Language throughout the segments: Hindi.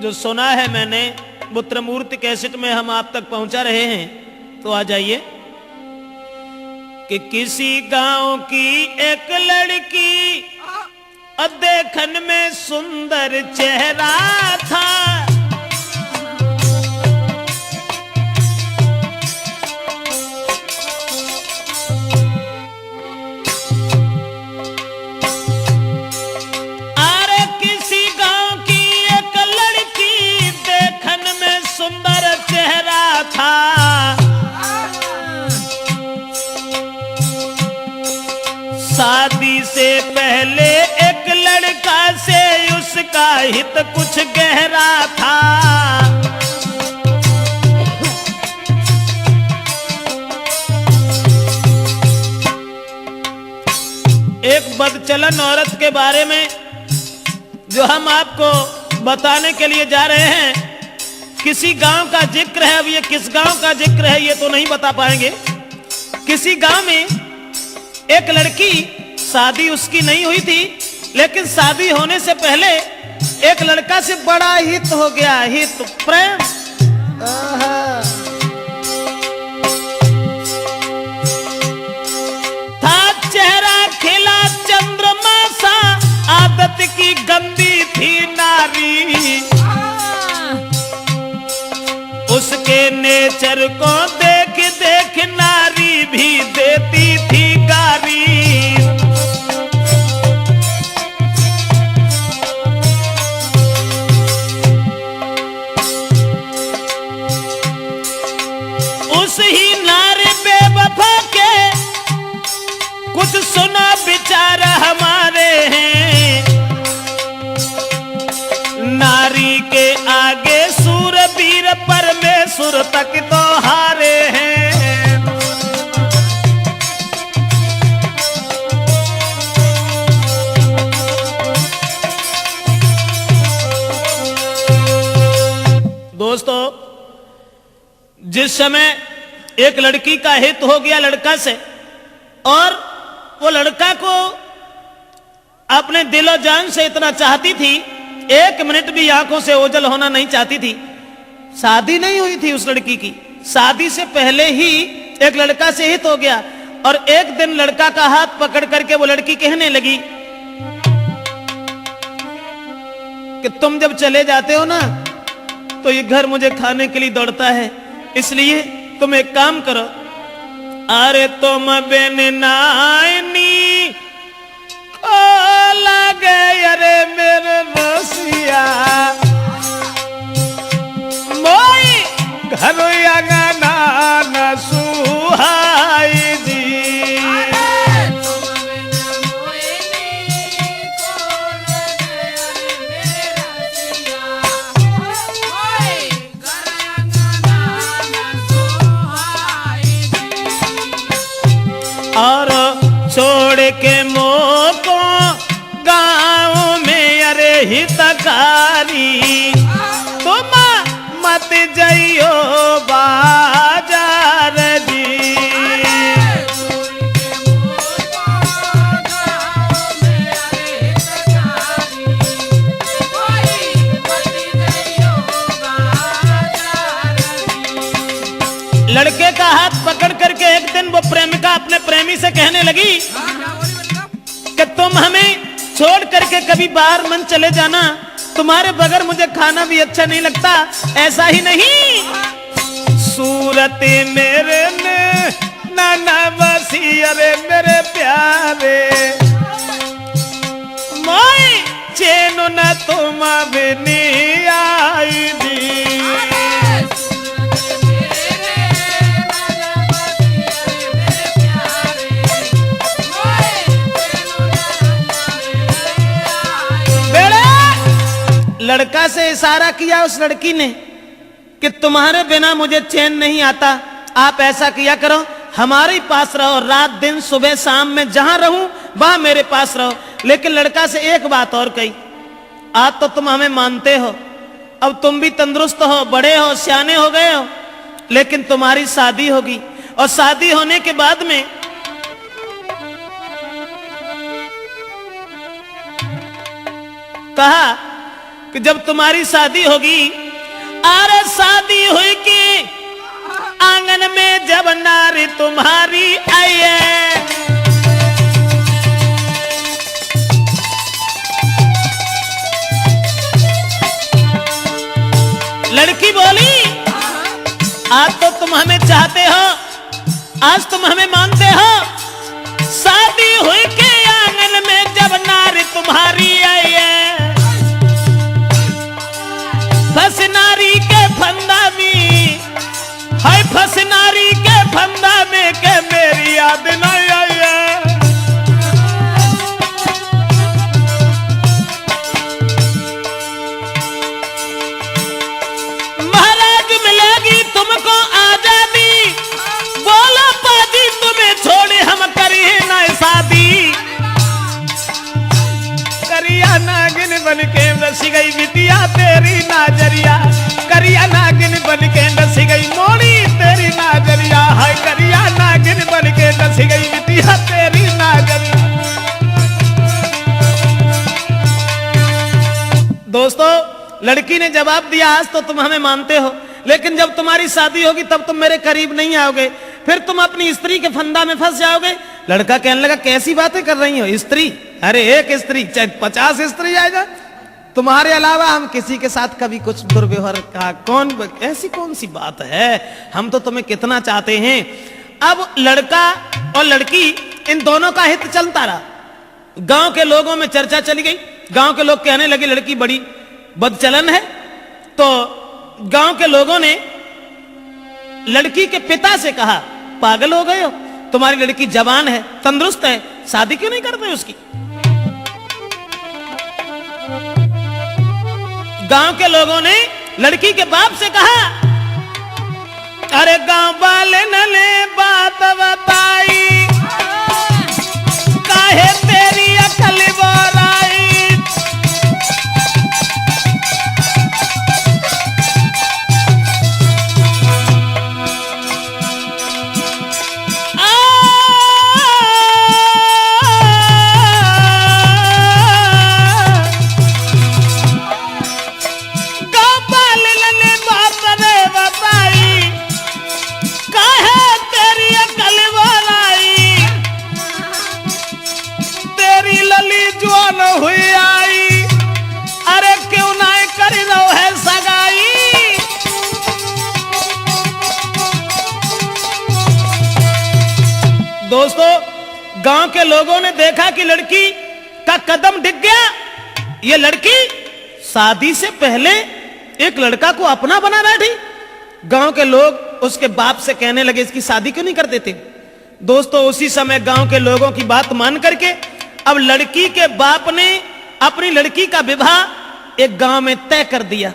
जो सुना है मैंने वो त्रिमूर्ति कैसेट में हम आप तक पहुंचा रहे हैं, तो आ जाइए। कि किसी गांव की एक लड़की देखन में सुंदर चेहरा था, शादी से पहले एक लड़का से उसका हित कुछ गहरा था। एक बदचलन औरत के बारे में जो हम आपको बताने के लिए जा रहे हैं, किसी गांव का जिक्र है। अब ये किस गांव का जिक्र है ये तो नहीं बता पाएंगे। किसी गांव में एक लड़की, शादी उसकी नहीं हुई थी, लेकिन शादी होने से पहले एक लड़का से बड़ा हित हो गया, हित प्रेम। था चेहरा खिला चंद्रमा सा, आदत की गंदी थी नारी। उसके नेचर को देख देख नारी भी देती थी गारी। उस ही नारी बेवफा के कुछ सुना विचार हमारे हैं। नारी के आगे सूरवीर परमेश्वर तक तो हारे हैं। दोस्तों, जिस समय एक लड़की का हित हो गया लड़का से, और वो लड़का को अपने दिलो जान से इतना चाहती थी, एक मिनट भी आंखों से ओझल होना नहीं चाहती थी। शादी नहीं हुई थी उस लड़की की, शादी से पहले ही एक लड़का से हित हो गया। और एक दिन लड़का का हाथ पकड़ करके वो लड़की कहने लगी कि तुम जब चले जाते हो ना तो ये घर मुझे खाने के लिए दौड़ता है, इसलिए तुम एक काम करो, अरे तुम बिन नाइनी को लगे अरे मेरे रसिया, मोई घर अंगना न सुहाई जी। और छोड़ के मोको गाँव में अरे हितकारी, तुम मत जाइयो बाजार जी। लड़के का हाथ पकड़ करके एक दिन वो प्रेमिका अपने प्रेमी से कहने लगी कि तुम हमें छोड़ करके कभी बाहर मन चले जाना, तुम्हारे बगैर मुझे खाना भी अच्छा नहीं लगता। ऐसा ही नहीं, सूरत मेरे ने नाना बसी अरे मेरे प्यारे, मोई चैन न तुम भी नहीं आई दी। लड़का से इशारा किया उस लड़की ने कि तुम्हारे बिना मुझे चैन नहीं आता, आप ऐसा किया करो, हमारे ही पास रहो, रात दिन सुबह शाम में जहां रहूं वहां मेरे पास रहो। लेकिन लड़का से एक बात और कही, आज तो तुम हमें मानते हो, अब तुम भी तंदुरुस्त हो, बड़े हो, सियाने हो गए हो, लेकिन तुम्हारी शादी होगी, और शादी होने के बाद में कहा कि जब तुम्हारी शादी होगी, अरे शादी हुई कि आंगन में जब नारी तुम्हारी आई है, लड़की बोली आज तो तुम हमें चाहते हो, आज तुम हमें मानते हो, शादी हुई के आंगन में जब नारी तुम्हारी आई है, फंस नारी के फंदा में, हाय फंस नारी के फंदा में के मेरी याद नहीं आई है। महाराज मिलेगी तुमको आजादी, बोलो पाजी तुम्हें छोड़े हम करी ना शादी, करिया नागिन बन के रस गई बिटिया तेरी नाजरिया, करिया नागिन बन के रस गई मोड़ी तेरी नाजरिया, हाय करिया नागिन बन के रस गई बिटिया तेरी नाजरिया। दोस्तों, लड़की ने जवाब दिया आज तो तुम हमें मानते हो, लेकिन जब तुम्हारी शादी होगी तब तुम मेरे करीब नहीं आओगे, फिर तुम अपनी स्त्री के फंदा में फंस जाओगे। लड़का कहने लगा कैसी बातें कर रही हो, स्त्री? अरे एक स्त्री चाहे 50 स्त्री आएगा, तुम्हारे अलावा हम किसी के साथ कभी कुछ दुर्व्यवहार का ऐसी कौन सी बात है, हम तो तुम्हें कितना चाहते हैं। अब लड़का और लड़की इन दोनों का हित चलता रहा, गांव के लोगों में चर्चा चली गई, गांव के लोग कहने लगे लड़की बड़ी बदचलन है, तो गांव के लोगों ने लड़की के पिता से कहा पागल हो गए हो, तुम्हारी लड़की जवान है, तंदुरुस्त है, शादी क्यों नहीं करते उसकी। गांव के लोगों ने लड़की के बाप से कहा, अरे गांव वाले ने बात बताई, काहे तेरी अकल बोराई, हुई आई, अरे क्यों ना कर लो है सगाई। दोस्तों, गांव के लोगों ने देखा कि लड़की का कदम डिग गया, ये लड़की शादी से पहले एक लड़का को अपना बना बैठी। गांव के लोग उसके बाप से कहने लगे इसकी शादी क्यों नहीं कर देते। दोस्तों, उसी समय गांव के लोगों की बात मान करके अब लड़की के बाप ने अपनी लड़की का विवाह एक गांव में तय कर दिया।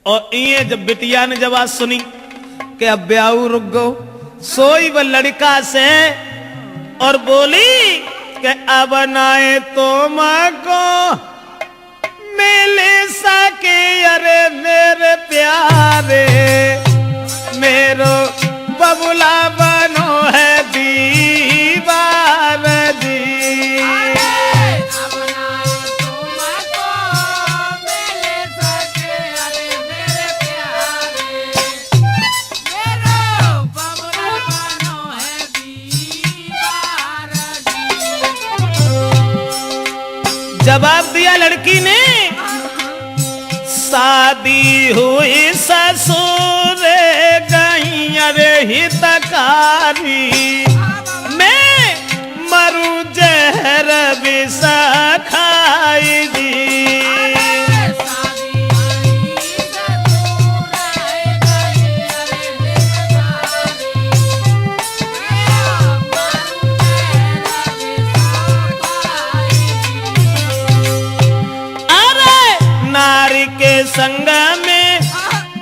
और ये जब बिटिया ने जब आज सुनी कि अब ब्याह रुक गो, सोई वह लड़का से और बोली कि अब नाए तो माँ को मिले सके, अरे मेरे प्यारे मेरो बबुला बनो है दीवार जी। जवाब दिया लड़की ने, शादी हुई ससुर गई अरे हितकारी, मैं मरू जहर विष खाई दी। संग में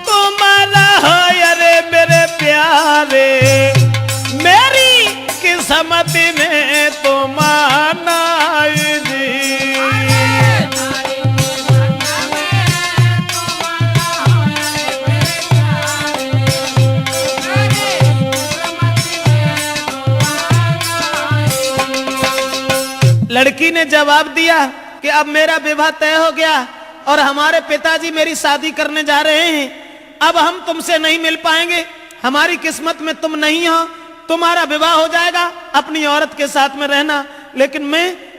तुम्हारा हो अरे मेरे प्यारे, मेरी किस किस्मत में तो मानाई जी। लड़की ने जवाब दिया कि अब मेरा विवाह तय हो गया और हमारे पिताजी मेरी शादी करने जा रहे हैं, अब हम तुमसे नहीं मिल पाएंगे, हमारी किस्मत में तुम नहीं हो, तुम्हारा विवाह हो जाएगा, अपनी औरत के साथ में रहना, लेकिन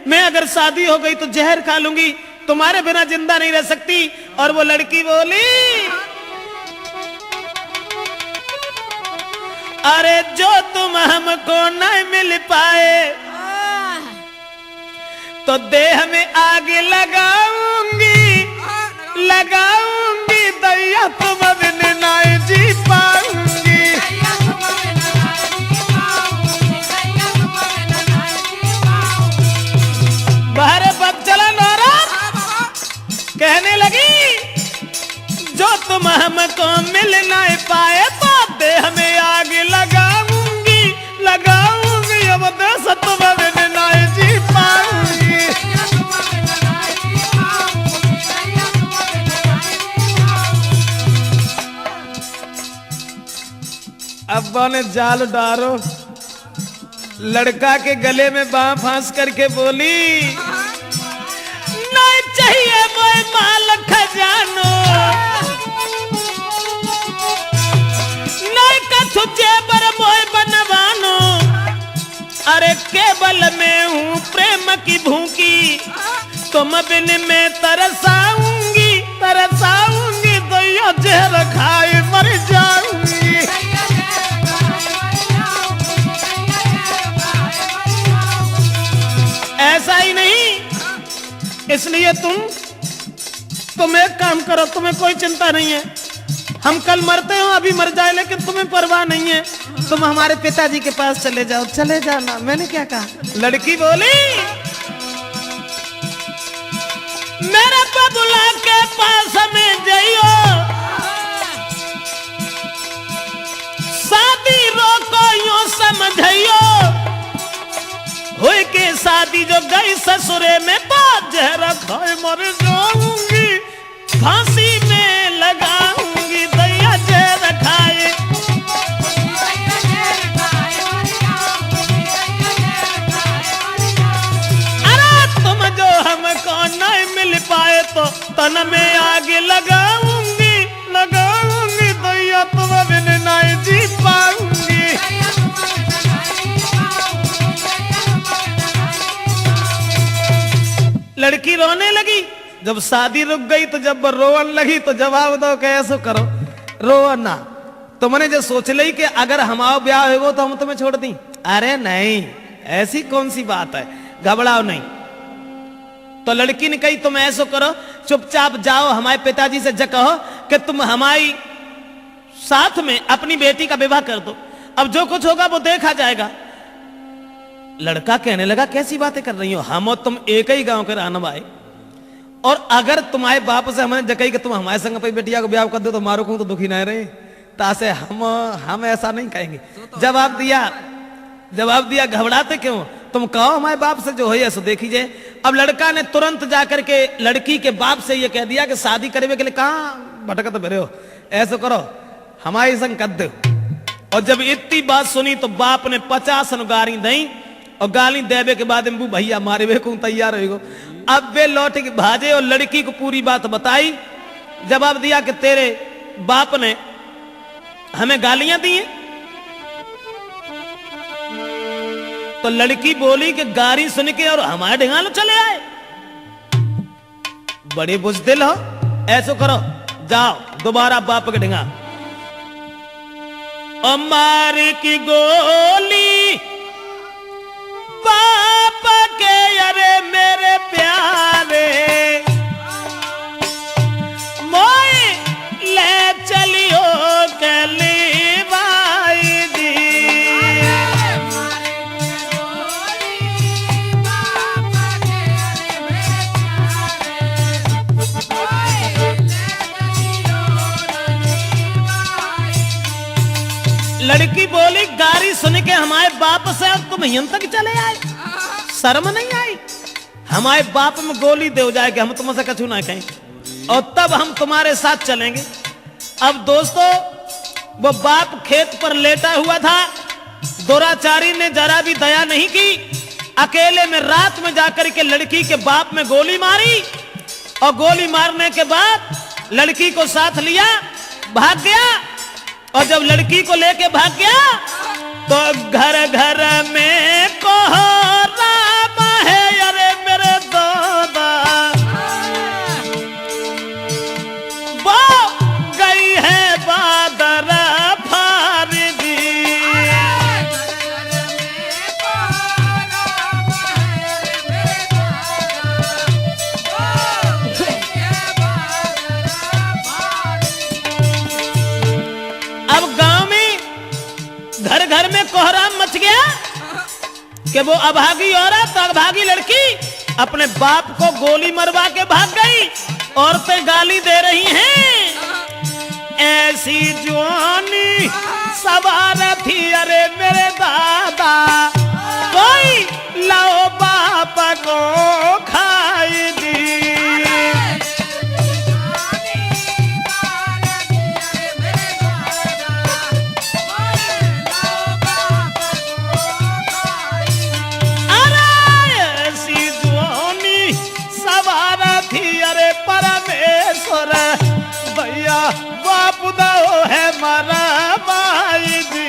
मैं अगर शादी हो गई तो जहर खा लूंगी, तुम्हारे बिना जिंदा नहीं रह सकती। और वो लड़की बोली, अरे जो तुम हमको नहीं मिल पाए तो देह में आग लगाऊंगी, लगाऊंगी दैया तुम बिन नहीं जी पाऊंगी। बाहर पग चला नौरा कहने लगी, जो तुम हमको मिल नहीं पाए तो देह में आग लगाऊंगी, लगाऊंगी अब देश तुम बिन नहीं जी पाऊंगी। अब्बा ने जाल डारो, लड़का के गले में बांह फांस करके बोली, नहीं चाहिए मोए माल खजानो, नहीं कछु जेबर मोए बनवानो, अरे केवल मैं हूँ प्रेम की भूखी, तुम बिन में तरसाऊंगी, तरसाऊंगी दैया जहर खाए मर जाऊंगी। ऐसा ही नहीं, इसलिए तुम एक काम करो, तुम्हें कोई चिंता नहीं है, हम कल मरते हो अभी मर जाए, लेकिन तुम्हें परवाह नहीं है, तुम हमारे पिताजी के पास चले जाओ, चले जाना। मैंने क्या कहा? लड़की बोली, मेरे बबुला के पास में जाइयो, शादी रोको यूं समझियो, हुई के शादी जो गई ससुरे में तो जहर खाए मर जाऊंगी, फांसी में लगाऊंगी दैया जहर खाए। अरे तुम जो हमको नहीं मिल पाए तो तन में आग लगाऊंगी, लगाऊंगी दैया तुम बिन नहीं जी पाऊंगी। लड़की रोने लगी, जब शादी रुक गई तो जब रोवन लगी तो जवाब दो कैसे करो, रो ना, तुमने जो सोच ली कि अगर हमारा ब्याह होगा तो हम तुम्हें छोड़ दी, अरे नहीं, ऐसी कौन सी बात है, घबराओ नहीं। तो लड़की ने कही तुम ऐसा करो, चुपचाप जाओ हमारे पिताजी से कहो कि तुम हमारी साथ में अपनी बेटी का विवाह कर दो, अब जो कुछ होगा वो देखा जाएगा। लड़का कहने लगा कैसी बातें कर रही हो, हम और तुम एक ही गांव के रहने वाले, और अगर तुम्हारे बाप से हमने जकई कि तुम हमारे संग अपनी बेटिया को ब्याह कर दो तो मारो को तो दुखी नहीं रहे, तासे हम ऐसा नहीं कहेंगे। जवाब दिया घबराते क्यों, तुम कहो हमारे बाप से जो है ऐसा देखिए। अब लड़का ने तुरंत जाकर के लड़की के बाप से ये कह दिया कि शादी करने के लिए कहाँ भटकत भरे हो, ऐसा करो हमारे संग कर दो। और जब इतनी बात सुनी तो बाप ने 50 गाली दी, और गाली देवे के बाद भैया मारे वे को तैयार हो। अब वे लौट के भाजे और लड़की को पूरी बात बताई, जवाब दिया कि तेरे बाप ने हमें गालियां दी हैं। तो लड़की बोली कि गाली सुन के और हमारे ढिंगालो चले आए, बड़े बुजदिल हो, ऐसा करो जाओ दोबारा बाप के ढिंगा। और मार की गोली बाप के, अरे मेरे प्यारे मोए ले चलियो कली बाई जी। लड़की बोली गाली सुन के हमारे बाप से तुम यहां तक चले आए, शर्म नहीं आई? हमारे बाप में गोली दे जाए कि हम तुमसे कछु ना कहें, और तब हम तुम्हारे साथ चलेंगे। अब दोस्तों, वो बाप खेत पर लेटा हुआ था, दुराचारी ने जरा भी दया नहीं की, अकेले में रात में जाकर के लड़की के बाप में गोली मारी, और गोली मारने के बाद लड़की को साथ लिया, भाग गया। और जब लड़की को लेके भाग गया तो घर घर में कोहराम है, अरे मेरे दादा वो गई है बादर फारदी। अब गांव में घर घर में कोहराम मच गया कि वो अभागी औरत, अभागी लड़की अपने बाप को गोली मरवा के भाग गई। औरतें गाली दे रही हैं, ऐसी जवानी सवार थी, अरे मेरे दादा कोई लाओ बाप को खाई दी। परमेश्वर भैया बाप दो है मारा माई दी।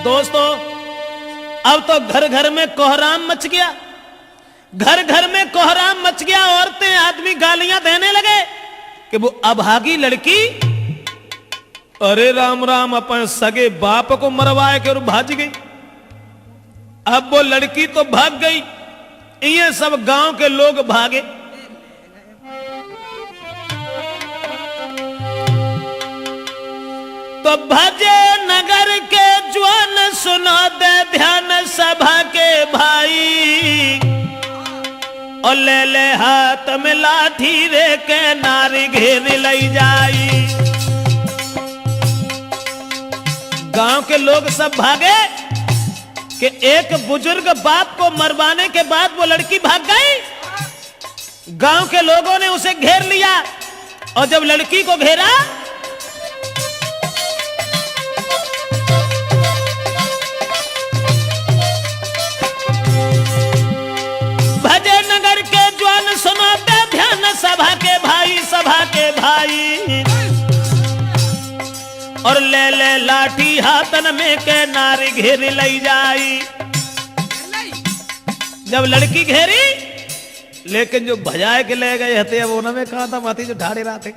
दोस्तों, अब तो घर घर में कोहराम मच गया, घर घर में कोहराम मच गया। औरतें आदमी गालियां देने लगे कि वो अभागी लड़की, अरे राम राम, अपन सगे बाप को मरवाए के और भाज गई। अब वो लड़की तो भाग गई, ये सब गांव के लोग भागे। तो भजे नगर के ज्वान सुनो दे ध्यान सभा के भाई, और ले ले हाथ में लाठी रे के नारी घेर लई जाई। गांव के लोग सब भागे कि एक बुजुर्ग बाप को मरवाने के बाद वो लड़की भाग गई। गांव के लोगों ने उसे घेर लिया, और जब लड़की को घेरा भजे नगर के ज्वान सुनाते ध्यान सभा के भाई, सभा के भाई, और ले ले लाठी हाथन में के नारी घेर लई जाई। जब लड़की घेरी, लेकिन जो भजाए के ले गए हते, अब उनमें कहा था माथी जो ढाड़े रहा थे,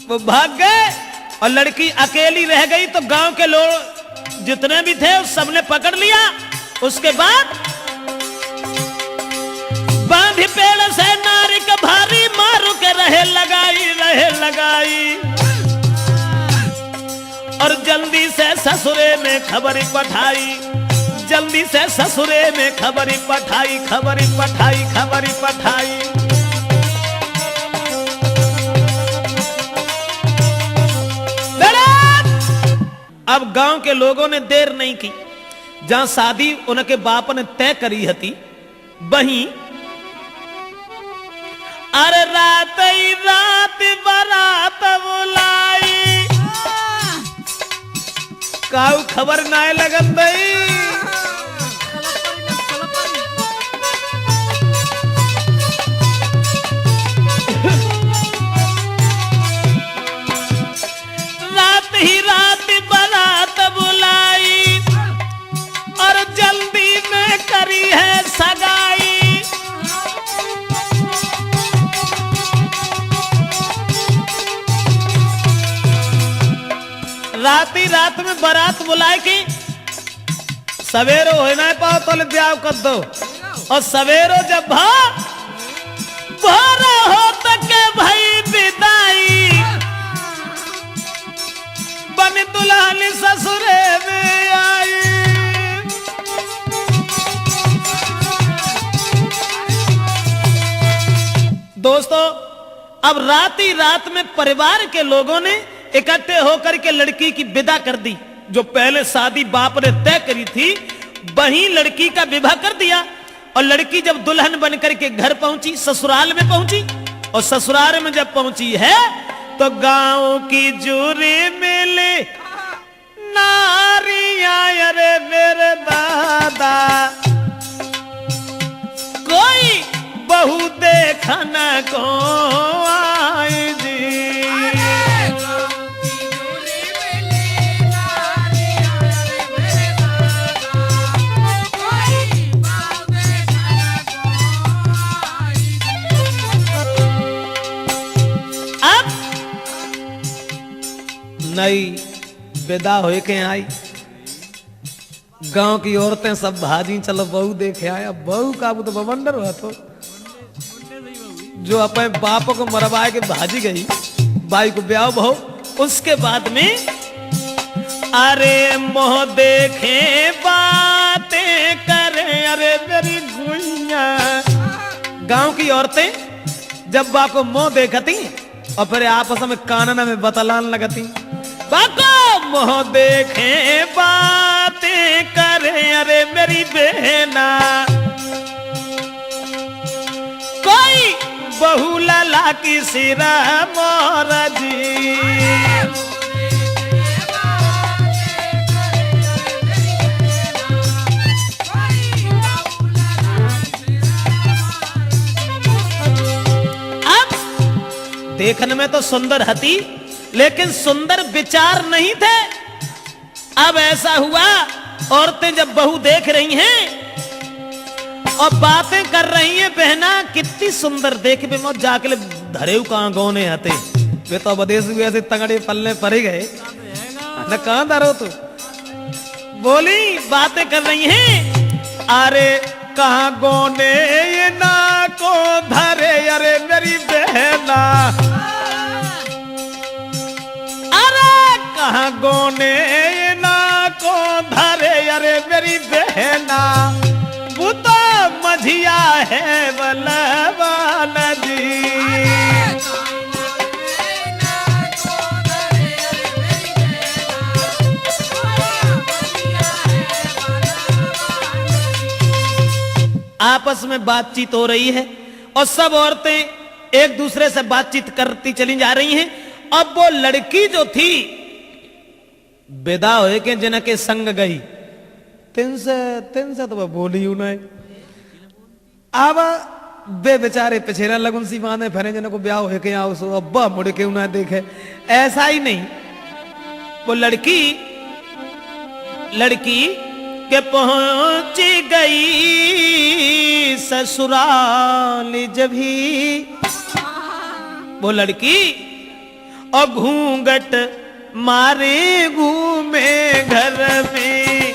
वो भाग गए और लड़की अकेली रह गई। तो गांव के लोग जितने भी थे उस सबने पकड़ लिया। उसके बाद बांधी पेड़ से नारी के भारी मारू के रहे लगाई, और जल्दी से ससुरे में खबरी पठाई, जल्दी से ससुरे में खबरी पठाई। अब गांव के लोगों ने देर नहीं की, जहां शादी उनके बाप ने तय करी हती, वहीं अरे रात ही रात बारात बुलाई, काऊ खबर नाय लगन दई। रात ही रात बारात बुलाई, और जल्दी में करी है सगाई। रात में बारात बुलाए कि सवेरो हो ना पाओ तो ब्याह कर दो, और सवेरो जब भोर हो तक के भाई विदाई, बन दुल्हन ससुरे में आई। दोस्तों, अब रात ही रात में परिवार के लोगों ने इकट्ठे होकर के लड़की की विदा कर दी। जो पहले शादी बाप ने तय करी थी, वहीं लड़की का विवाह कर दिया। और लड़की जब दुल्हन बनकर के घर पहुंची, ससुराल में पहुंची, और ससुराल में जब पहुंची है तो गांव की जूरी मिली नारियां, अरे मेरे दादा कोई बहू देखन को आई जी। अब नई विदा होए के आई, गांव की औरतें सब भाजी, चलो बहू देखे आया। बहू का वो तो बवंडर हुआ, तो जो अपने बाप को मरवाए के भाजी गई, भाई को ब्याह बहू। उसके बाद में अरे मोह देखे बातें करे, अरे मेरी गुइया। गांव की औरतें जब बाप को मोह देखती और फिर आपस में कानना में बतलान लगती, बाको मोह देखे बातें करे, अरे मेरी बहना कोई बहू लाला की सिरा मोरा जी। अब देखने में तो सुंदर हती, लेकिन सुंदर विचार नहीं थे। अब ऐसा हुआ, औरतें जब बहू देख रही हैं और बातें कर रही हैं, बहना कितनी सुंदर देख बे मौत जाके धरे कहां गौने आते वे तो विदेश भी ऐसे तंगड़े पलने पड़े गए न, कहां धरो तू। बोली बातें कर रही हैं, अरे कहां गौने ये ना को धरे, अरे मेरी बहना कहां गोने ना को धरे, अरे मेरी बहना वो तो मझिया है बलवान जी। आपस में बातचीत हो रही है और सब औरतें एक दूसरे से बातचीत करती चली जा रही हैं। अब वो लड़की जो थी विदा होए के जिनके संग गई, तिन से तो वह बोली हूं नहीं। अब बे बेचारे पिछेरा लगुन सी बांधे फिरे, जिनको ब्याह होए के आओ सो अब्बा मुड़ के उन्हें देखे। ऐसा ही नहीं, वो लड़की के पहुंची गई ससुराल जब ही वो लड़की और घूंघट मारे घूमे घर में।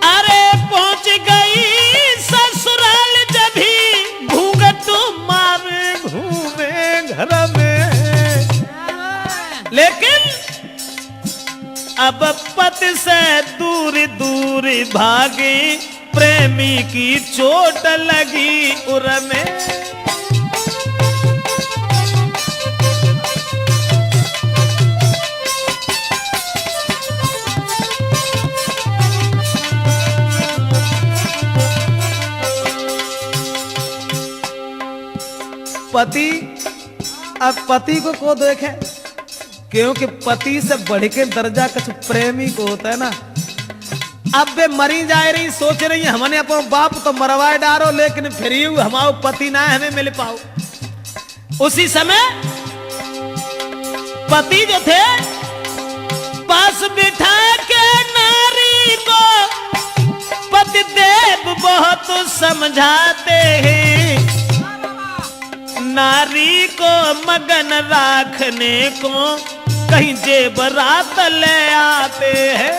अरे पहुंच गई ससुराल जब ही घूंघट मारे घूमे घर में। लेकिन अब पति से दूर दूर भागे, प्रेमी की चोट लगी उर में। पति अब पति को देखे, क्योंकि पति से बढ़ के दर्जा कुछ प्रेमी को होता है ना। अब वे मरी जा रही, सोच रही है हमने अपना बाप तो मरवाए डारो, लेकिन फिर हमारा पति ना हमें मिल पाओ। उसी समय पति जो थे पास बिठा के नारी को पति देव बहुत समझाते हैं, नारी को मगन रखने को कहीं जेबरात ले आते हैं।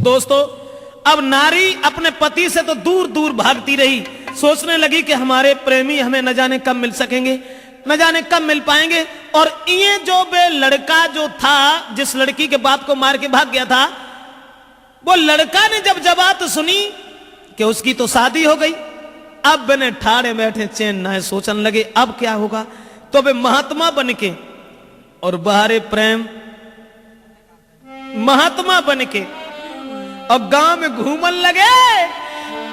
दोस्तों अब नारी अपने पति से तो दूर दूर भागती रही, सोचने लगी कि हमारे प्रेमी हमें न जाने कब मिल सकेंगे, न जाने कब मिल पाएंगे। और ये जो बे लड़का जो था, जिस लड़की के बाप को मार के भाग गया था, वो लड़का ने जब बात सुनी कि उसकी तो शादी हो गई, अब बने ठाड़े बैठे चैन ना है, सोचने लगे अब क्या होगा। तो वे महात्मा बन के और बाहरे प्रेम महात्मा बन के और गांव में घूमन लगे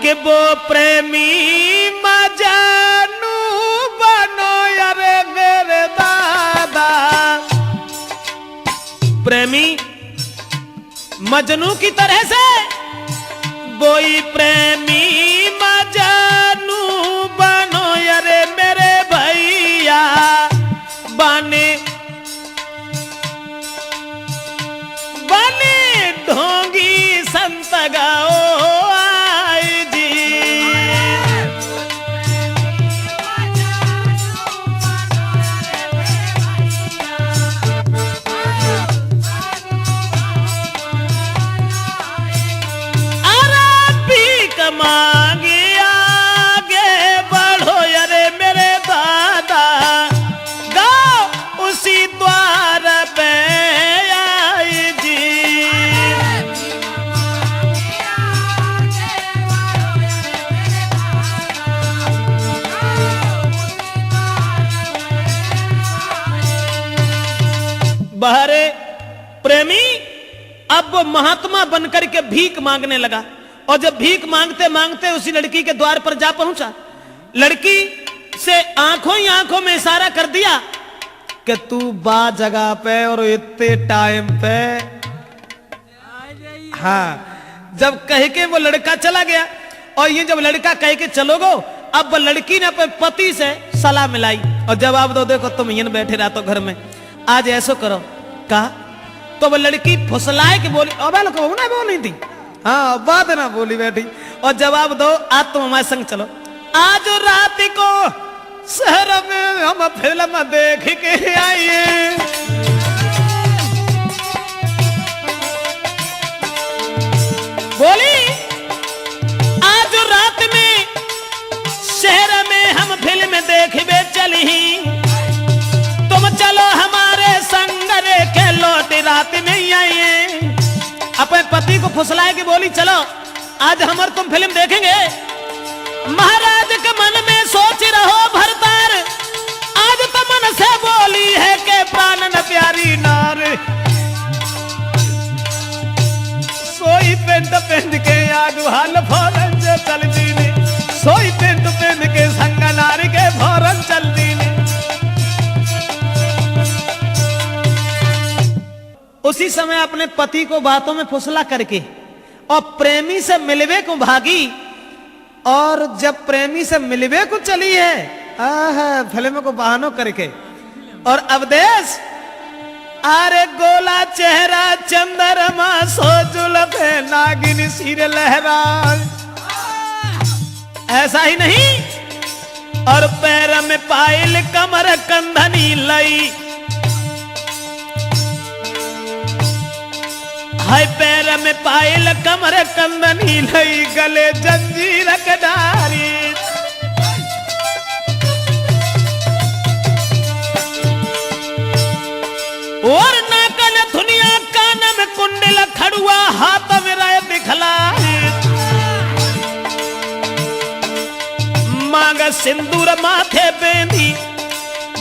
कि वो प्रेमी मजनू बनो यारे मेरे दादा। प्रेमी मजनू की तरह से वही प्रेमी मजनू बनो यारे मेरे भैया। बने बने ढोंगी संत गाओ आई जी। मांगे आगे बढ़ो यारे मेरे दादा, गाओ उसी द्वार पे आई जी। बहरे प्रेमी अब महात्मा बनकर के भीख मांगने लगा, और जब भीख मांगते मांगते उसी लड़की के द्वार पर जा पहुंचा, लड़की से आंखों ही आंखों में इशारा कर दिया कि तू बा जगह पे और इतने टाइम पे। हाँ, जब कह के वो लड़का चला गया, और ये जब लड़का कह के चलो गो, अब वो लड़की ने अपने पति से सलाह मिलाई और जवाब दो, देखो तुम यहीं बैठे रहा तो घर में, आज ऐसो करो। कहा तो वो लड़की फुसलाए के बोली, अबे लोग ना बोली थी, हाँ बात ना बोली बैठी, और जवाब दो आज तुम हमारे संग चलो। आज रात को शहर में हम फिल्म देख के आइए। बोली आज रात में शहर में हम फिल्म देखबे चली, तुम चलो हमारे संग रे के लौट रात में ही आइए। अपने पति को फुसलाए के बोली चलो आज हम और तुम फिल्म देखेंगे। महाराज के मन में सोच रहो भरतार, आज तो मन से बोली है के प्राण न प्यारी नार। सोई पेंट पेंट के आगू हाल फौरन से चल दीने, सोई पेंट पेंट के संग नारी के फौरन चल दीने। उसी समय अपने पति को बातों में फुसला करके और प्रेमी से मिलवे को भागी, और जब प्रेमी से मिलवे को चली है फिल्म को बहानों करके, और अवदेश अरे गोला चेहरा चंद्रमा सो जुल्फे नागिन सिर लहरा। ऐसा ही नहीं, और पैर में पायल कमर कंधनी लई, हाय पैर में पायल कमर कंदनी लई, गले जंजीर कडारी। और नाकन धुनिया कान में कुंडल खड़ुआ, हाथ में राय दिखलाई, मांग सिंदूर माथे बेंदी,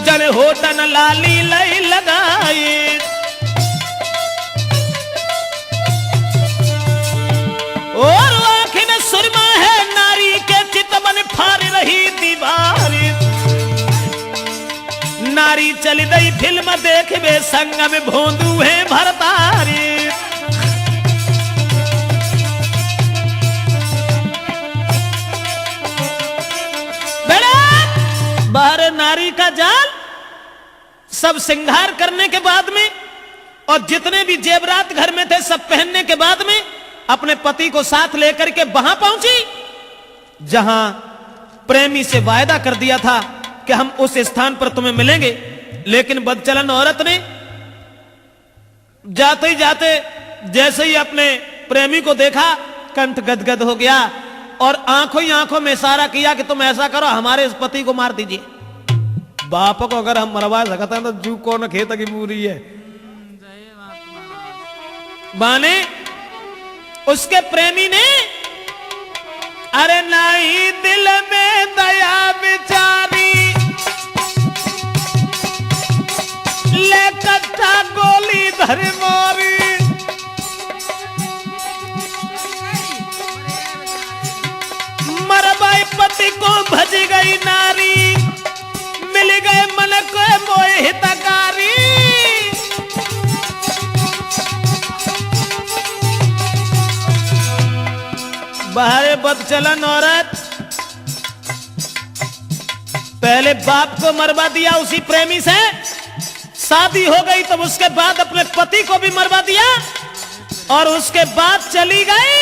जड़ होटन लाली लई लगाई। और आंखें में सुरमा है नारी के चित मन फाड़ रही दीवारी। नारी चली गई फिल्म देखबे संग में भोंदू है भरतारी। बाहर नारी का जाल सब श्रृंगार करने के बाद में, और जितने भी जेवरात घर में थे सब पहनने के बाद में अपने पति को साथ लेकर के वहां पहुंची जहां प्रेमी से वायदा कर दिया था कि हम उस स्थान पर तुम्हें मिलेंगे। लेकिन बदचलन औरत ने जाते ही जाते जैसे ही अपने प्रेमी को देखा कंठ गदगद हो गया और आंखों ही आंखों में इशारा किया कि तुम ऐसा करो, हमारे इस पति को मार दीजिए। बाप को अगर हम मरवा सकते हैं तो जू कौन खेत की पूरी है। माने उसके प्रेमी ने अरे नहीं दिल में दया बिचारी, ले कट्टा गोली धर मारी। मरबाई पति को भज गई नारी, मिल गए मन को मोह हितकारी। बाहर बदचलन औरत पहले बाप को मरवा दिया उसी प्रेमी से, शादी हो गई तब उसके बाद अपने पति को भी मरवा दिया और उसके बाद चली गई।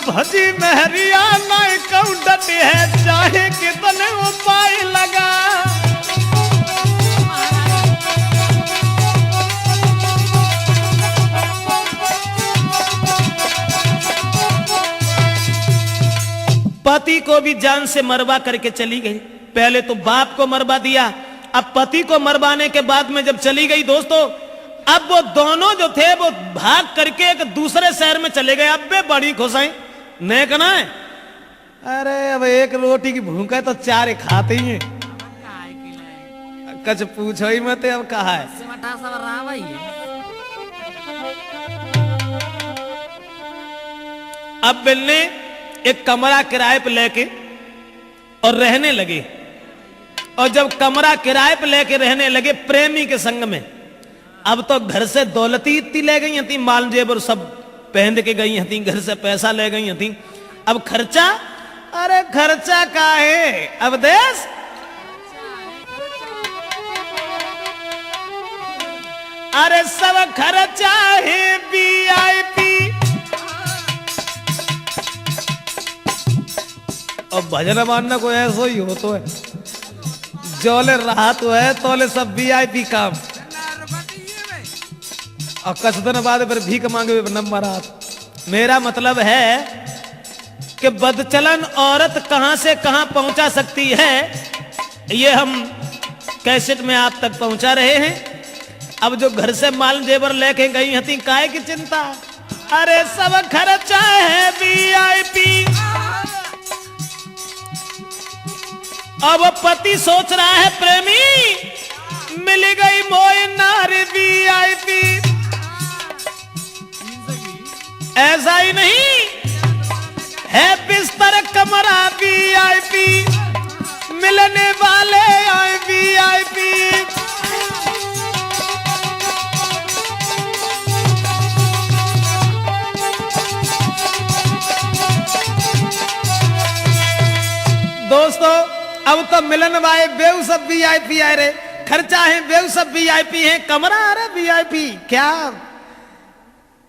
भजी महरिया नहीं कौडत है, चाहे कितने उपाय लगा। पति को भी जान से मरवा करके चली गई। पहले तो बाप को मरवा दिया, अब पति को मरवाने के बाद में जब चली गई दोस्तों, अब वो दोनों जो थे वो भाग करके एक दूसरे शहर में चले गए। अब वे बड़ी खुश हैं, नहीं कहना है अरे अब एक रोटी की भूख है तो चार खाते ही हैं। कुछ पूछो ही मत, अब कहा है अब बिल्ले एक कमरा किराए पे लेके और रहने लगे। और जब कमरा किराए पे लेके रहने लगे प्रेमी के संग में, अब तो घर से दौलती इतनी ले गई थी, माल जेबर सब पहन के गई थी, घर से पैसा ले गई थी। अब खर्चा, अरे खर्चा का है अब देश। अरे सब खर्चा है VIP। और भजन मानना कोई ऐसा ही हो तो है, जोले रहा तो है तोले सब VIP काम। और कुछ दिन बाद फिर भीख मांगे नंबर हाथ। मेरा मतलब है कि बदचलन औरत कहां से कहां पहुंचा सकती है, ये हम कैसेट में आप तक पहुंचा रहे हैं। अब जो घर से माल जेवर लेके गई हती, काहे की चिंता, अरे सब खर्चा है VIP। अब पति सोच रहा है प्रेमी मिल गई मोय नारी VIP। ऐसा ही नहीं है, बिस्तर कमरा VIP, मिलने वाले आए VIP। दोस्तों अब तो मिलन वाले बेऊ सब VIP आए रे, खर्चा है बेऊ सब VIP है, कमरा अरे VIP क्या।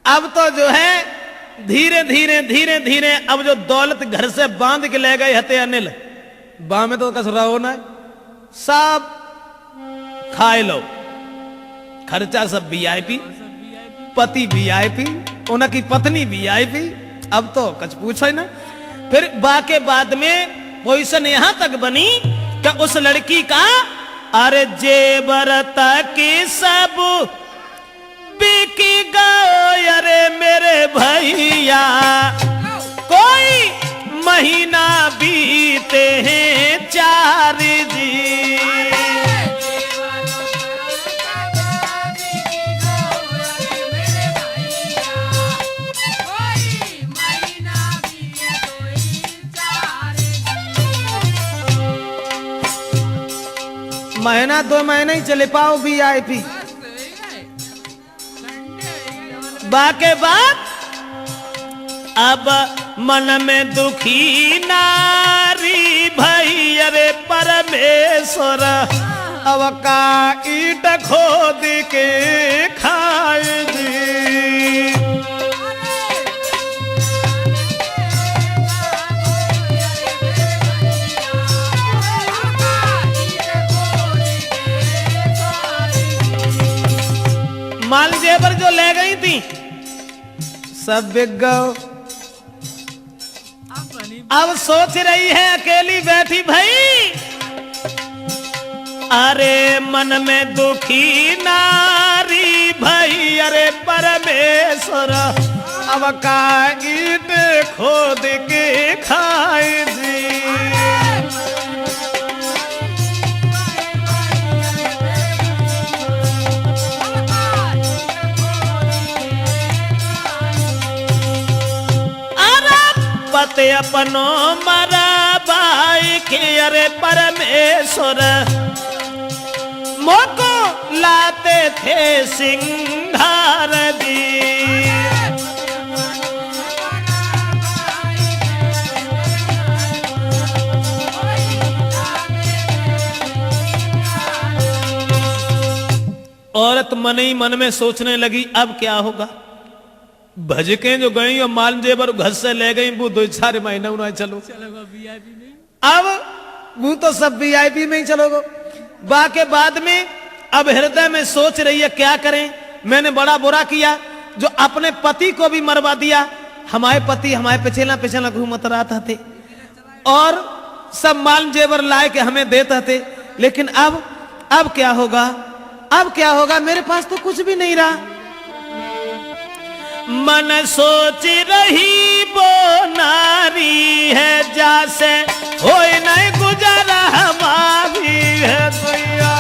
अब तो जो है धीरे धीरे धीरे धीरे अब जो दौलत घर से बांध के ले गए हते अनिल, बा में तो कसरा होना सब खाए लो, खर्चा सब VIP, पति VIP, उनकी पत्नी VIP। अब तो कुछ पूछो ही ना। फिर बाके बाद में पोजीशन यहां तक बनी कि उस लड़की का अरे जेवर तक सब बिकी गए। अरे मेरे भैया कोई महीना बीते हैं 4 जी। महीना 2 महीने ही चले पाओ VIP। बाके बाद अब मन में दुखी नारी भई अरे परमेश्वर परमेश्वर अब का ईट खोद के खाए जी। माल जेवर जो ले गई थी सब बिक गओ। अब सोच रही है अकेली बैठी भाई, अरे मन में दुखी नारी भाई, अरे परमेश्वर अब का ईट खोद के खाए जी। पते अपनो मरा भाई के, अरे परमेश्वर मोको लाते थे सिंगार दी। औरत मन ही मन में सोचने लगी अब क्या होगा। भजकें जो गई और माल जेवर घर से ले गई वो 2-4 महीना उन्हें चलो वीआईपी में। अब वो तो सब वीआईपी में ही चलोगे। बाके बाद में अब हृदय में सोच रही है क्या करें, मैंने बड़ा बुरा किया जो अपने पति को भी मरवा दिया। हमारे पति हमारे पिछला घूमत रहता थे और सब माल जेवर लाए के हमें देते थे, लेकिन अब क्या होगा, अब क्या होगा, मेरे पास तो कुछ भी नहीं रहा। मन सोच रही वो नारी है जैसे होए नहीं गुजारा हमारी है भैया।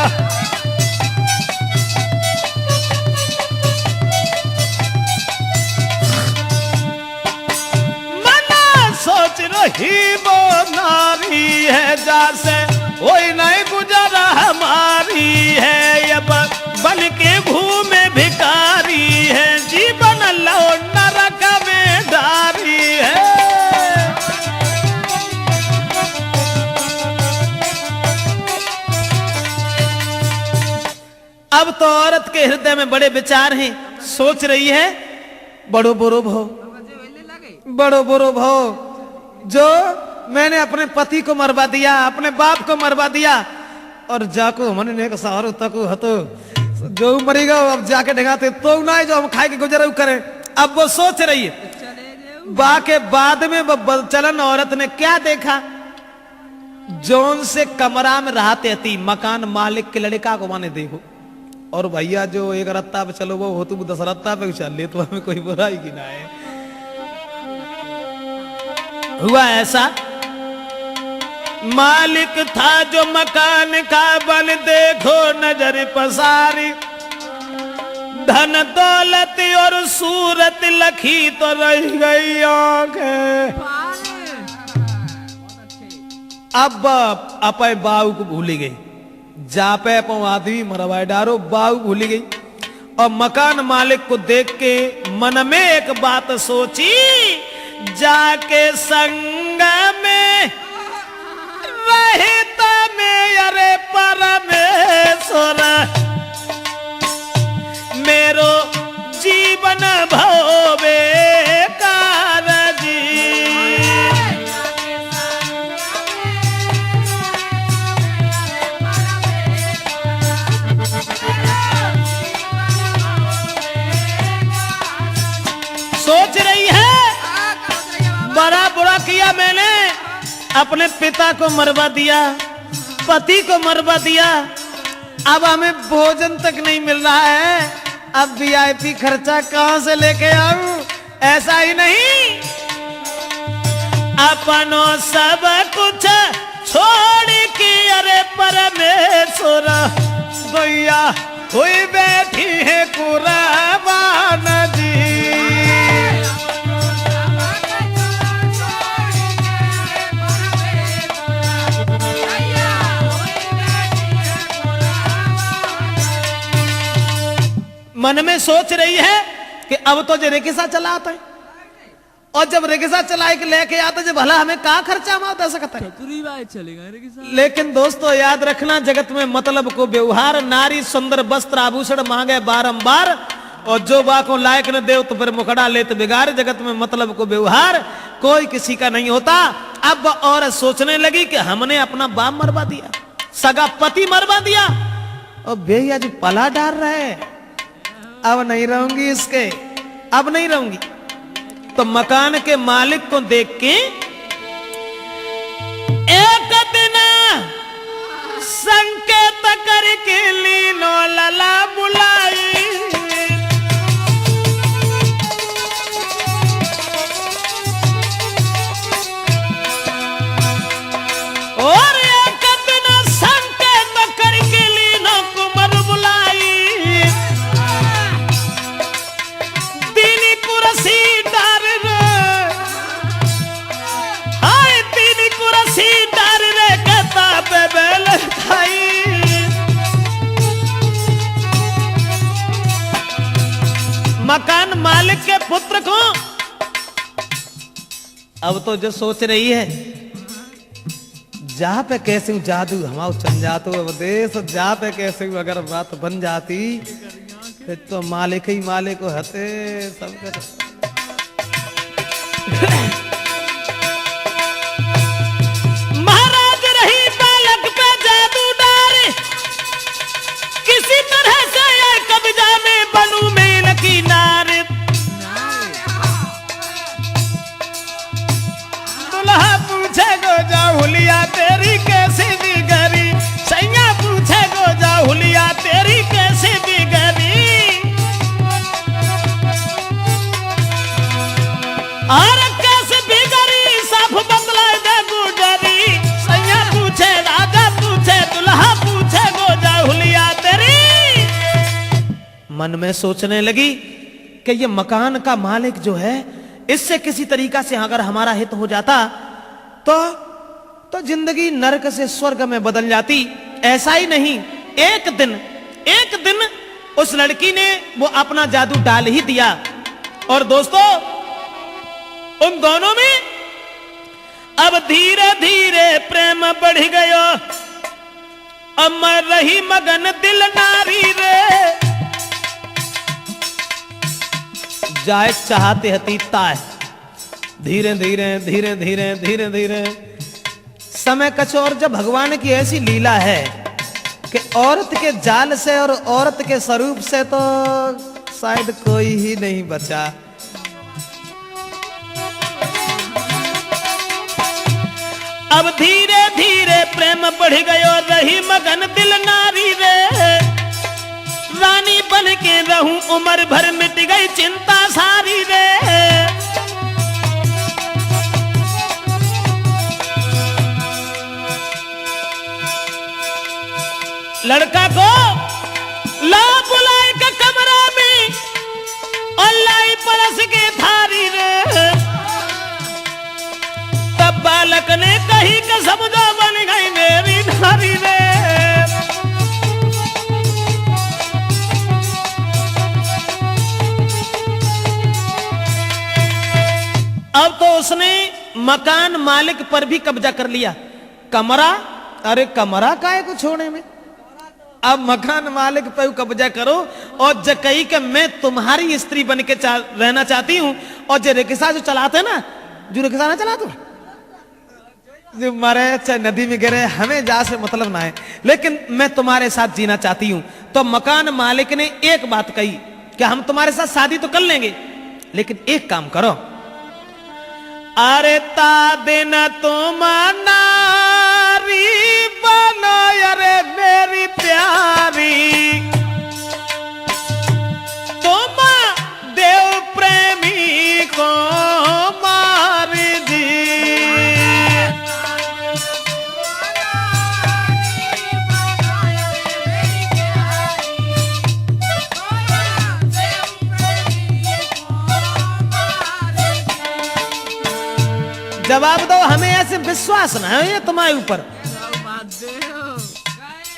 मन सोच रही वो नारी है जैसे होए नहीं गुजारा हमारी है, ये बन के घूमे भिखारी है, जीवन लो नरक में डारी है। अब तो औरत के हृदय में बड़े विचार हैं, सोच रही है बड़ो बुरो भो, बड़ो बुरो भो जो मैंने अपने पति को मरवा दिया, अपने बाप को मरवा दिया और जाको मन ने सहारो तक हतो जो मरेगा अब जाके ढगाते तो ना जो हम खाए के गुजर करें। अब वो सोच रही है। बाके बाद में चलन औरत ने क्या देखा, जोन से कमरा में रहते थी मकान मालिक के लड़का को माने देखो, और भैया जो एक रत्ता पे चलो वो हो तुम 10 रत्ता पे चल ले तो हमें कोई बुराई की ना है। हुआ ऐसा, मालिक था जो मकान का बन देखो नजर पसारी, धन दौलत और सूरत लखी तो रह गई आंखें। अब अपे बाऊ को भूली गई, जापे अपो आदमी मरवाए डारो, बाऊ भूली गई और मकान मालिक को देख के मन में एक बात सोची, जाके संग में रहता में अरे परमेश्वर मेरो जीवन भवे कारजी। सोच रही है बड़ा बुरा किया मैंने, अपने पिता को मरवा दिया, पति को मरवा दिया, अब हमें भोजन तक नहीं मिल रहा है, अब वीआईपी खर्चा कहां से लेके आऊं। ऐसा ही नहीं, अपनों सब कुछ छोड़ के अरे परमेश्वर भैया हुई बैठी है कुर्बान जी। मन में सोच रही है कि अब तो जे रिक्शा चलाता है, और जब रिक्शा चला के लेके आता जब भला हमें कहाँ खर्चा माता सकता है। लेकिन दोस्तों याद रखना, जगत में मतलब को व्यवहार, नारी सुंदर वस्त्र आभूषण मांगे बारंबार, और जो बाको लायक न दे तो फिर मुखड़ा ले तो बिगाड़। जगत में मतलब को व्यवहार कोई किसी का नहीं होता। अब और सोचने लगी कि हमने अपना बाप मरवा दिया, सगा पति मरवा दिया, और भैया जो पला डाल रहे, अब नहीं रहूंगी इसके, अब नहीं रहूंगी। तो मकान के मालिक को देख के एक दिन संकेत करके लीनो लला बुलाई, और एक दिन संकेत करके लीनो कुमार बुलाई, दीनी कुर्सी डार रे, हाय दीनी कुर्सी डार रे कहता बेबेल खाई। मकान मालिक के पुत्र को अब तो जो सोच रही है, जहाँ पे कैसे जादू हमारा चल जातो अब देश, जहाँ पे कैसे अगर बात बन जाती फिर तो मालिक ही मालिक हते सबके। महाराज रही बालक पे जादू डारे, किसी तरह से ये कब्जा में बनू में की नार। दुल्हा पूछे गो जा हुलिया तेरी कैसी बिगड़ी, सैया पूछे गो जा हुलिया तेरी कैसी बिगड़ी, और कैसे बिगड़ी साफ बंगला दे गुजरी, सैया पूछे राजा पूछे दुल्हा पूछे गो जा हुलिया तेरी। मन में सोचने लगी कि ये मकान का मालिक जो है, इससे किसी तरीका से अगर हमारा हित हो जाता तो जिंदगी नरक से स्वर्ग में बदल जाती। ऐसा ही नहीं, एक दिन उस लड़की ने वो अपना जादू डाल ही दिया, और दोस्तों उन दोनों में अब धीरे धीरे प्रेम बढ़ गयो, अमर रही मगन दिल नारी रे, जाए चाहते हती ताय। धीरे धीरे धीरे धीरे धीरे धीरे समय कछ और, जब भगवान की ऐसी लीला है कि औरत के जाल से और औरत के स्वरूप से तो शायद कोई ही नहीं बचा। अब धीरे धीरे प्रेम बढ़ गयो, रही मगन दिल नारी रे, रानी बन के रहूं उम्र भर मिट गई चिंता सारी रे। लड़का को ला बुलाए के कमरा में और लाई परस के थारी रे, तब बालक ने कही कि समझो बन गई मेरी नारी रे। अब तो उसने मकान मालिक पर भी कब्जा कर लिया। कमरा, अरे कमरा काहे को छोड़े में, अब मकान मालिक पर कब्जा करो और जकई के मैं तुम्हारी स्त्री बन के रहना चाहती हूं। और जो रिक्शा जो चलाते ना, जो रिक्शा ना चला तो जो मरे चाहे नदी में गिरे, हमें जा से मतलब ना है, लेकिन मैं तुम्हारे साथ जीना चाहती हूं। तो मकान मालिक ने एक बात कही कि हम तुम्हारे साथ शादी तो कर लेंगे, लेकिन एक काम करो, अरे ता दिन तुम नारी बनो, अरे मेरी प्यारी, तुम देव प्रेमी को मार दी। जवाब दो, हमें ऐसे विश्वास ना है ये तुम्हारे ऊपर।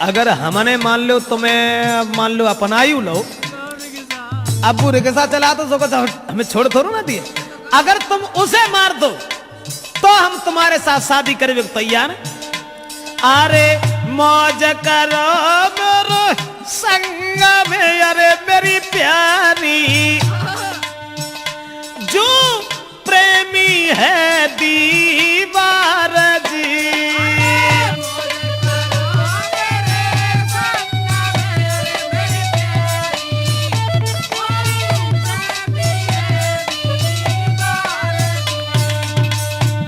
अगर हमने मान लो, तुम्हें मान लो अपनायु लो, अब वो रिक्शा चला तो हमें छोड़ थोड़ो ना दिए, अगर तुम उसे मार दो तो हम तुम्हारे साथ शादी करने को तैयार हैं। अरे मौज करो मेरे संग में, अरे मेरी प्यारी, जो प्रेमी है दीवार जी।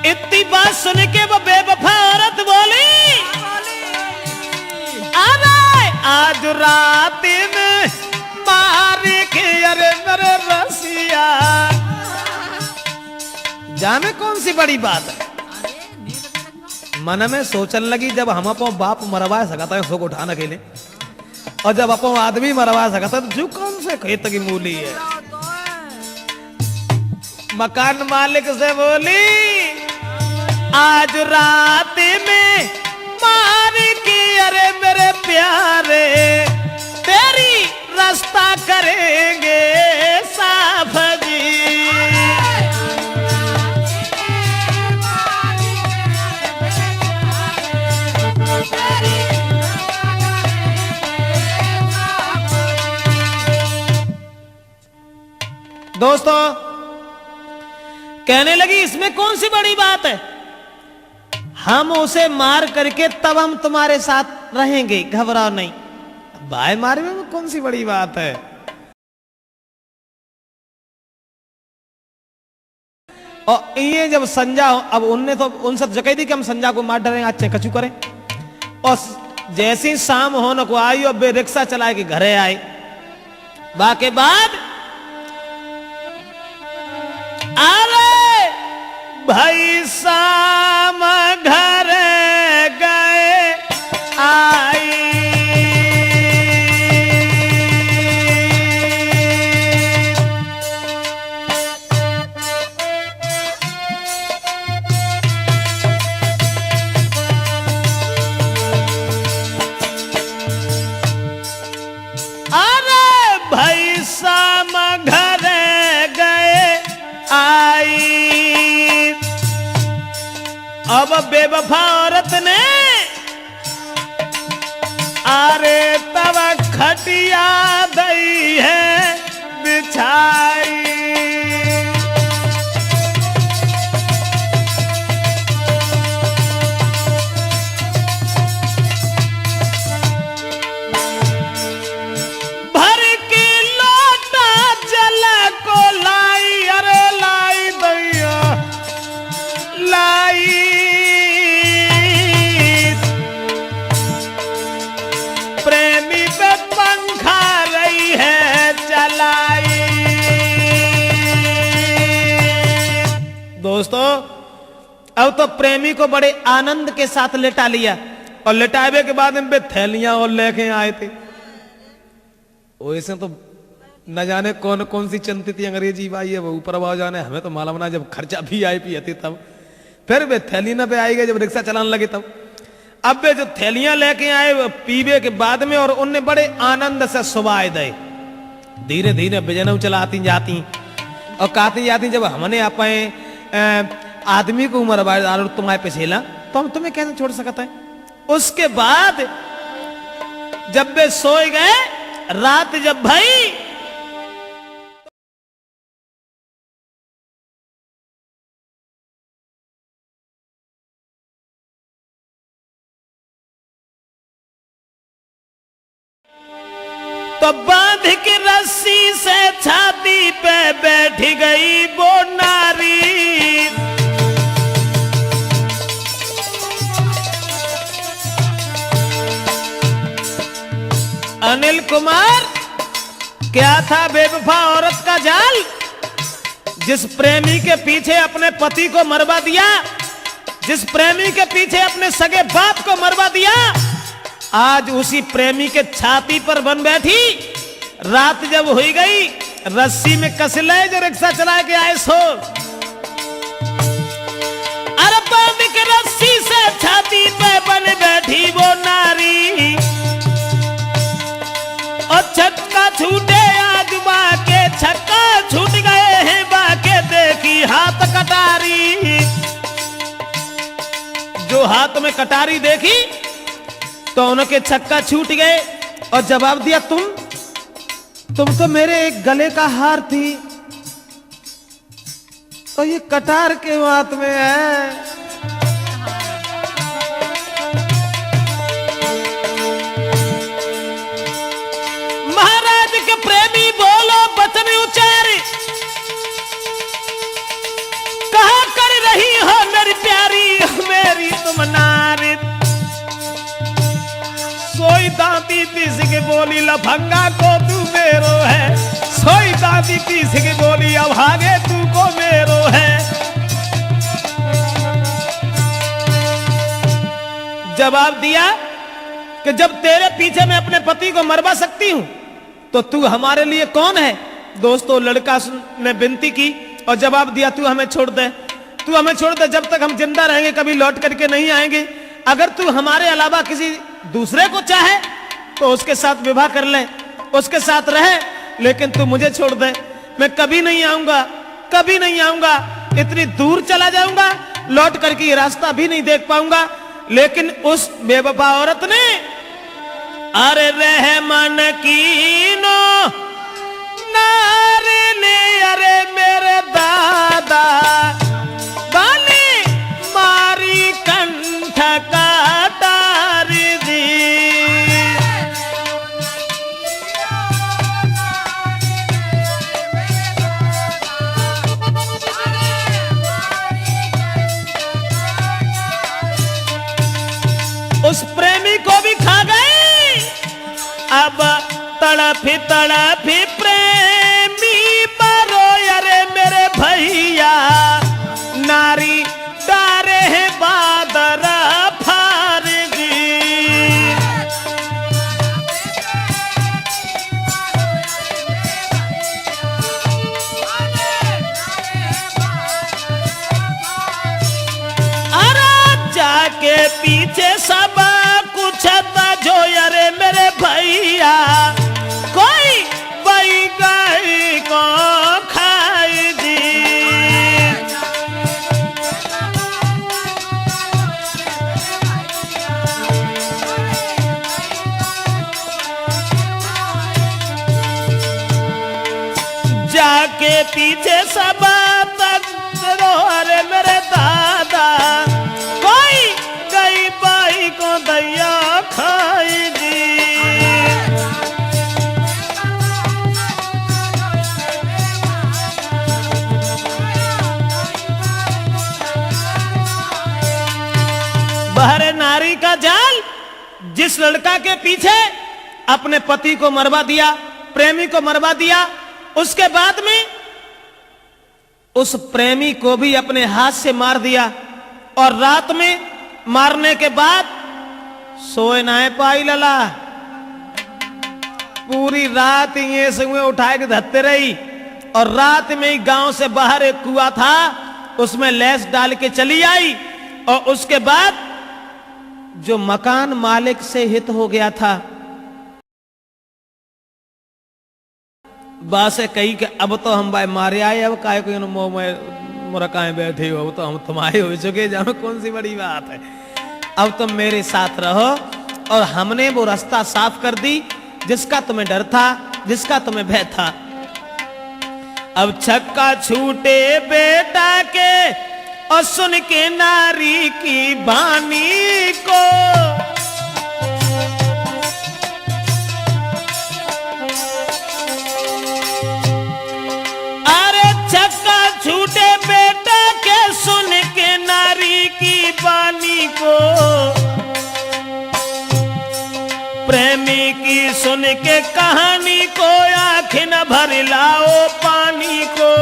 इतनी बात सुन के वो बेवफा औरत बोली, अरे आज रात में मार के, अरे मेरे रसिया। जाने कौन सी बड़ी बात है, मन में सोचन लगी, जब हम अपो बाप मरवा सकता है उसको उठाने के लिए, और जब अपो आदमी मरवा सकता है तो जो कौन से खेत की मूली है। मकान मालिक से बोली, आज रात में मार के, अरे मेरे प्यारे, तेरी रास्ता करेंगे साफ जी। दोस्तों कहने लगी, इसमें कौन सी बड़ी बात है, हम उसे मार करके तब हम तुम्हारे साथ रहेंगे, घबराओ नहीं। भाई मारे में कौन सी बड़ी बात है। और ये जब संजा, अब उनने तो उन सब जगह दी कि हम संजा को मार डरेंगे, अच्छे कचू करें। और जैसे ही शाम होने को आई और बे रिक्शा चला के घरे आए, बाके बाद अरे भाई शाम घर गए आई, अरे भाई शाम घर गए आई। अब बेवफा औरत ने अरे तब खटिया दई है बिछाई, भर के लोटा जल को लाई, अरे लाई दैया लाई, प्रेमी पे पंखा रही है चलाई। दोस्तों अब तो प्रेमी को बड़े आनंद के साथ लेटा लिया, और लेटावे के बाद इन पे थैलियां और लेके आए थे। वैसे तो न जाने कौन कौन सी चलती थी अंग्रेजी भाई है, वो ऊपर आवाज जाने, हमें तो मालूम ना, जब खर्चा भी आई पी थी तब। फिर वे थैली न पे आई गए जब रिक्शा चलाने लगे तब। अब वे जो थैलियां लेके आए वो पीवे के बाद में, और उनने बड़े आनंद से सुबह दे, धीरे धीरे बिजनऊ चलाती जाती और कहती जाती, जब हमने अपने आदमी को उम्र बार तुम्हारे पे झेला तो हम तुम्हें कैसे छोड़ सकते हैं। उसके बाद जब वे सोए गए, रात जब भाई तो बांध के रस्सी से छाती पे बैठ गई वो नारी, अनिल कुमार क्या था बेवफा औरत का जाल, जिस प्रेमी के पीछे अपने पति को मरवा दिया, जिस प्रेमी के पीछे अपने सगे बाप को मरवा दिया, आज उसी प्रेमी के छाती पर बन बैठी। रात जब हुई गई, रस्सी में कस ले जो रिक्शा चला के आए सो, अरे बांध के रस्सी से छाती पे बन बैठी वो नारी, और छक्का छूटे आज बाके, छक्का छूट गए हैं बाके, देखी हा हाथ में कटारी देखी तो उनके छक्का छूट गए और जवाब दिया, तुम तो मेरे एक गले का हार थी और ये कटार के हाथ में है। महाराज के प्रेमी बोलो बचन उचारी, कहा कर रही हो मेरी प्यारी मेरी तुम नारी। सोई दांती तीस की बोली लफंगा को तू मेरो है, सोई दांती तीस की बोली अब आगे तू को मेरो है। जवाब दिया कि जब तेरे पीछे मैं अपने पति को मरवा सकती हूं तो तू हमारे लिए कौन है। दोस्तों लड़का ने विनती की और जवाब दिया, तू हमें छोड़ दे, तू हमें छोड़ दे, जब तक हम जिंदा रहेंगे कभी लौट करके नहीं आएंगे। अगर तू हमारे अलावा किसी दूसरे को चाहे तो उसके साथ विवाह कर ले, उसके साथ रहे, लेकिन तू मुझे छोड़ दे। मैं कभी नहीं आऊंगा, कभी नहीं आऊंगा, इतनी दूर चला जाऊंगा, लौट करके ये रास्ता भी नहीं देख पाऊंगा। लेकिन उस बेवफा औरत ने अरे रहमन कीनो नारे ने अरे मेरे दादा बाली मारी कंठ काटार दी। उस प्रेमी को भी खा गई। अब तड़फी तड़फी प्रेमी परो अरे मेरे भैया नारी डारे हैं बादर फारगी। अरे जाके पीछे सब कुछ था जो अरे मेरे भैया कोई बई गाय को खाई दी। जाके पीछे सब तक अरे मेरे दादा कोई गई बाई को दैया खाई दी। बहरे नारी का जाल, जिस लड़का के पीछे अपने पति को मरवा दिया, प्रेमी को मरवा दिया, उसके बाद में उस प्रेमी को भी अपने हाथ से मार दिया और रात में मारने के बाद सोए ना पाई लला। पूरी रात ये सुबह उठाए के धरते रही और रात में ही गांव से बाहर एक कुआं था, उसमें लैस डाल के चली आई। और उसके बाद जो मकान मालिक से हित हो गया था, बासे कही कि अब तो हम भाई मारे आए, अब काय कोई मोह में मुरकाए बैठे हो, तो हम तुम्हारे हो चुके, जानो कौन सी बड़ी बात है। अब तुम मेरे साथ रहो। और हमने वो रास्ता साफ कर दी जिसका तुम्हें डर था, जिसका तुम्हें भय था। अब छक्का छूटे बेटा के और सुन के नारी की बानी को, अरे छक्का छूटे बेटा के सुन के नारी की बानी को, प्रेमी की सुन के कहानी को आँखें न भर लाओ पानी को।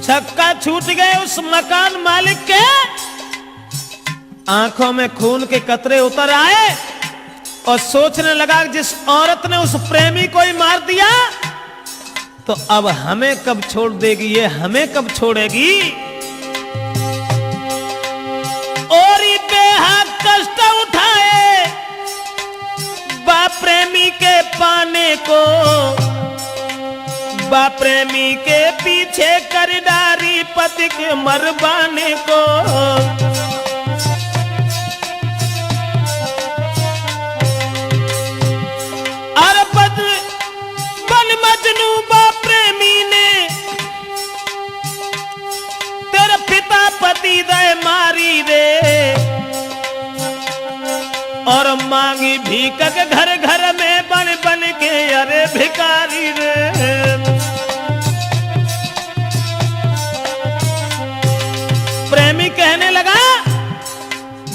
छक्का छूट गए उस मकान मालिक के, आंखों में खून के कतरे उतर आए और सोचने लगा जिस औरत ने उस प्रेमी को ही मार दिया तो अब हमें कब छोड़ देगी, ये हमें कब छोड़ेगी। और ये बेहद कष्ट उठाए बाप प्रेमी के पाने को, बा प्रेमी के पीछे कर डारी पति के मरबाने को। अरे बन मजनू बा प्रेमी ने तेरे पिता पति दे मारी रे, और मांगी भीख के घर घर में बन बन के अरे भिखारी रे। प्रेमी कहने लगा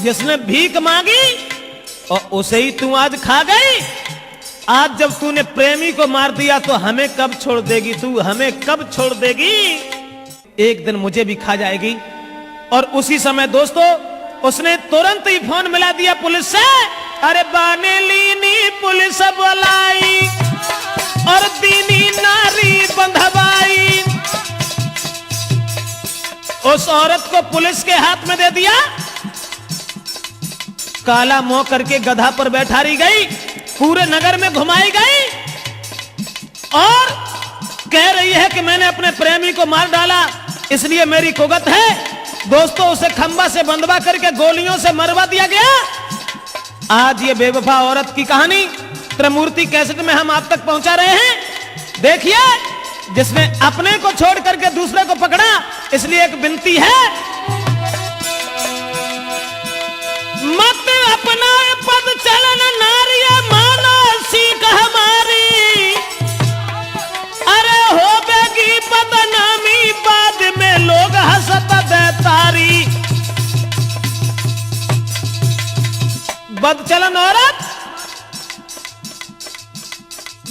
जिसने भीख मांगी और उसे ही तू आज खा गई। आज जब तूने प्रेमी को मार दिया तो हमें कब छोड़ देगी तू, हमें कब छोड़ देगी? एक दिन मुझे भी खा जाएगी। और उसी समय दोस्तों उसने तुरंत ही फोन मिला दिया पुलिस से। अरे बाने लीनी पुलिस बुलाई और दीनी नारी बंधवाई। उस औरत को पुलिस के हाथ में दे दिया। काला मुंह करके गधा पर बैठारी गई, पूरे नगर में घुमाई गई और कह रही है कि मैंने अपने प्रेमी को मार डाला, इसलिए मेरी कुगत है। दोस्तों उसे खंबा से बंधवा करके गोलियों से मरवा दिया गया। आज ये बेवफा औरत की कहानी त्रिमूर्ति कैसेट में हम आप तक पहुंचा रहे हैं। देखिए जिसने अपने को छोड़ करके दूसरे को पकड़ा, इसलिए एक विनती है, मत अपना पद चलन नारिया माना सीख हमारी। अरे हो बेगी बदनामी बाद में लोग हंसत दे तारी। बदचलन औरत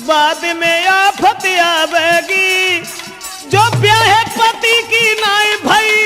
बाद में आफत आवेगी, जो ब्याह पति की नाई भई